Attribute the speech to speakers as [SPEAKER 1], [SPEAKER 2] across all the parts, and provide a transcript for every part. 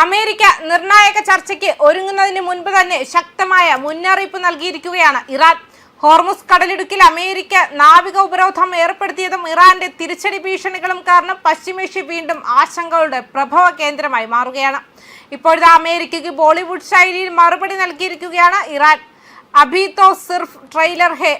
[SPEAKER 1] America നിർണായക ചർച്ചയ്ക്ക് ഒരുങ്ങുന്നതിന് മുൻപ് തന്നെ ശക്തമായ മുന്നറിയിപ്പ് നൽകിയിരിക്കുകയാണ് ഇറാൻ. ഹോർമുസ് കടലിടുക്കിൽ അമേരിക്ക നാവിക ഉപരോധം ഏർപ്പെടുത്തിയതും ഇറാന്റെ തിരിച്ചടി ഭീഷണികളും കാരണം പശ്ചിമേഷ്യ വീണ്ടും ആശങ്കകളുടെ പ്രഭവ കേന്ദ്രമായി മാറുകയാണ്. ഇപ്പോഴത്തെ അമേരിക്കയ്ക്ക് ബോളിവുഡ് ശൈലിയിൽ മറുപടി നൽകിയിരിക്കുകയാണ് ഇറാൻ. അഭി തോ സിർഫ് ട്രെയിലർ ഹേ,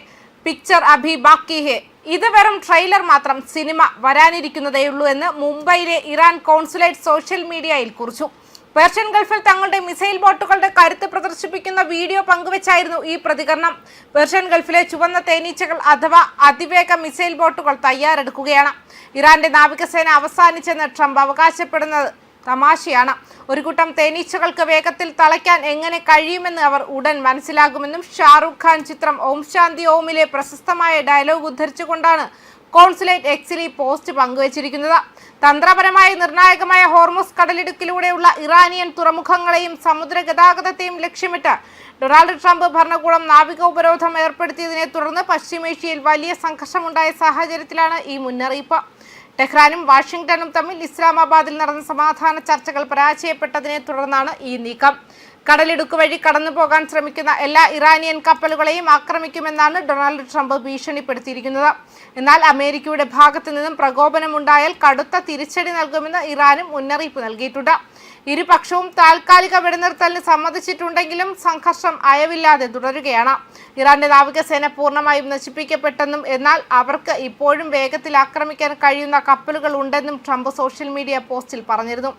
[SPEAKER 1] പിക്ചർ അഭി ബാക്കി ഹേ. ഇത് വെറും ട്രെയിലർ മാത്രം, സിനിമ വരാനിരിക്കുന്നതേയുള്ളൂ എന്ന് മുംബൈയിലെ ഇറാൻ കോൺസുലേറ്റ് സോഷ്യൽ മീഡിയയിൽ കുറിച്ചു. പേർഷ്യൻ ഗൾഫിൽ തങ്ങളുടെ മിസൈൽ ബോട്ടുകളുടെ കരുത്ത് പ്രദർശിപ്പിക്കുന്ന വീഡിയോ പങ്കുവച്ചായിരുന്നു ഈ പ്രതികരണം. പേർഷ്യൻ ഗൾഫിലെ ചുവന്ന തേനീച്ചകൾ അഥവാ അതിവേഗ മിസൈൽ ബോട്ടുകൾ തയ്യാറെടുക്കുകയാണ്. ഇറാന്റെ നാവികസേന അവസാനിച്ചെന്ന് ട്രംപ് അവകാശപ്പെടുന്നത് തമാശയാണ്. ഒരു കൂട്ടം തേനീച്ചകൾക്ക് വേഗത്തിൽ തളയ്ക്കാൻ എങ്ങനെ കഴിയുമെന്ന് അവർ ഉടൻ മനസ്സിലാകുമെന്നും ഷാറൂഖ് ഖാൻ ചിത്രം ഓം ശാന്തി ഓമിലെ പ്രശസ്തമായ ഡയലോഗ് ഉദ്ധരിച്ചുകൊണ്ടാണ് കോൺസുലേറ്റ് എക്സിൽ ഈ പോസ്റ്റ് പങ്കുവച്ചിരിക്കുന്നത്. തന്ത്രപരമായി നിർണായകമായ ഹോർമുസ് കടലിടുക്കിലൂടെയുള്ള ഇറാനിയൻ തുറമുഖങ്ങളെയും സമുദ്ര ഗതാഗതത്തെയും ലക്ഷ്യമിട്ട് ഡൊണാൾഡ് ട്രംപ് ഭരണകൂടം നാവിക ഉപരോധം ഏർപ്പെടുത്തിയതിനെ തുടർന്ന് പശ്ചിമേഷ്യയിൽ വലിയ സംഘർഷമുണ്ടായ സാഹചര്യത്തിലാണ് ഈ മുന്നറിയിപ്പ്. ടെഹ്റാനും വാഷിംഗ്ടണും തമ്മിൽ ഇസ്ലാമാബാദിൽ നടന്ന സമാധാന ചർച്ചകൾ പരാജയപ്പെട്ടതിനെ തുടർന്നാണ് ഈ നീക്കം. കടലിടുക്ക് വഴി കടന്നു പോകാൻ ശ്രമിക്കുന്ന എല്ലാ ഇറാനിയൻ കപ്പലുകളെയും ആക്രമിക്കുമെന്നാണ് ഡൊണാൾഡ് ട്രംപ് ഭീഷണിപ്പെടുത്തിയിരിക്കുന്നത്. എന്നാൽ അമേരിക്കയുടെ ഭാഗത്തു നിന്നും പ്രകോപനമുണ്ടായാൽ കടുത്ത തിരിച്ചടി നൽകുമെന്ന് ഇറാനും മുന്നറിയിപ്പ് നൽകിയിട്ടുണ്ട്. ഇരുപക്ഷവും താൽക്കാലിക വെടിനിർത്തലിന് സമ്മതിച്ചിട്ടുണ്ടെങ്കിലും സംഘർഷം അയവില്ലാതെ തുടരുകയാണ്. ഇറാന്റെ നാവികസേന പൂർണ്ണമായും നശിപ്പിക്കപ്പെട്ടെന്നും എന്നാൽ അവർക്ക് ഇപ്പോഴും വേഗത്തിൽ ആക്രമിക്കാൻ കഴിയുന്ന കപ്പലുകൾ ഉണ്ടെന്നും ട്രംപ് സോഷ്യൽ മീഡിയ പോസ്റ്റിൽ പറഞ്ഞിരുന്നു.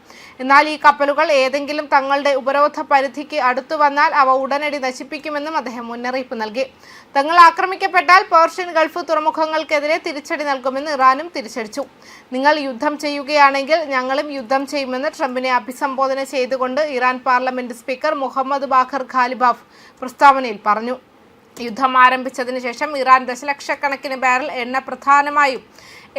[SPEAKER 1] എന്നാൽ ഈ കപ്പലുകൾ ഏതെങ്കിലും തങ്ങളുടെ ഉപരോധ പരിധിക്ക് അടുത്തു വന്നാൽ അവ ഉടനടി നശിപ്പിക്കുമെന്നും അദ്ദേഹം മുന്നറിയിപ്പ് നൽകി. തങ്ങൾ ആക്രമിക്കപ്പെട്ടാൽ പേർഷ്യൻ ഗൾഫ് തുറമുഖങ്ങൾക്കെതിരെ തിരിച്ചടി നൽകുമെന്ന് ഇറാനും തിരിച്ചടിച്ചു. നിങ്ങൾ യുദ്ധം ചെയ്യുകയാണെങ്കിൽ ഞങ്ങളും യുദ്ധം ചെയ്യുമെന്ന് ട്രംപിനെ അഭിസംബോധന ചെയ്തുകൊണ്ട് Iran parliament speaker Mohammad Bagher Ghalibaf പ്രസ്താവനയിൽ പറഞ്ഞു. യുദ്ധം ആരംഭിച്ചതിന് ശേഷം ഇറാൻ ദശലക്ഷക്കണക്കിന് ബാരൽ എണ്ണ പ്രധാനമായും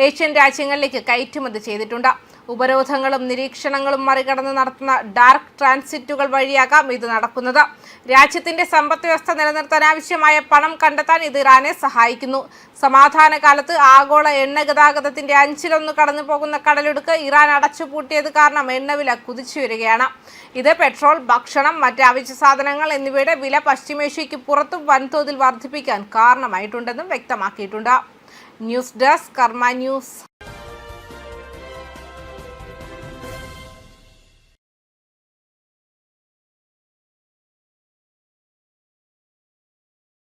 [SPEAKER 1] ഏഷ്യൻ രാജ്യങ്ങളിലേക്ക് കയറ്റുമതി ചെയ്തിട്ടുണ്ട്. ഉപരോധങ്ങളും നിരീക്ഷണങ്ങളും മറികടന്ന് നടത്തുന്ന ഡാർക്ക് ട്രാൻസിറ്റുകൾ വഴിയാകാം ഇത് നടക്കുന്നത്. രാജ്യത്തിന്റെ സമ്പദ് വ്യവസ്ഥ നിലനിർത്താൻ ആവശ്യമായ പണം കണ്ടെത്താൻ ഇത് ഇറാനെ സഹായിക്കുന്നു. സമാധാന കാലത്ത് ആഗോള എണ്ണ ഗതാഗതത്തിന്റെ 1/5 കടന്നു പോകുന്ന കടലിടുക്ക് ഇറാൻ അടച്ചുപൂട്ടിയത് കാരണം എണ്ണവില കുതിച്ചുയരുകയാണ്. ഇത് പെട്രോൾ, ഭക്ഷണം, മറ്റ് അവശ്യ സാധനങ്ങൾ എന്നിവയുടെ വില പശ്ചിമേഷ്യയ്ക്ക് പുറത്തും വൻതോതിൽ വർദ്ധിപ്പിക്കാൻ കാരണമായിട്ടുണ്ടെന്നും വ്യക്തമാക്കിയിട്ടുണ്ട്. ന്യൂസ് ഡെസ്ക് കർമ്മ ന്യൂസ്.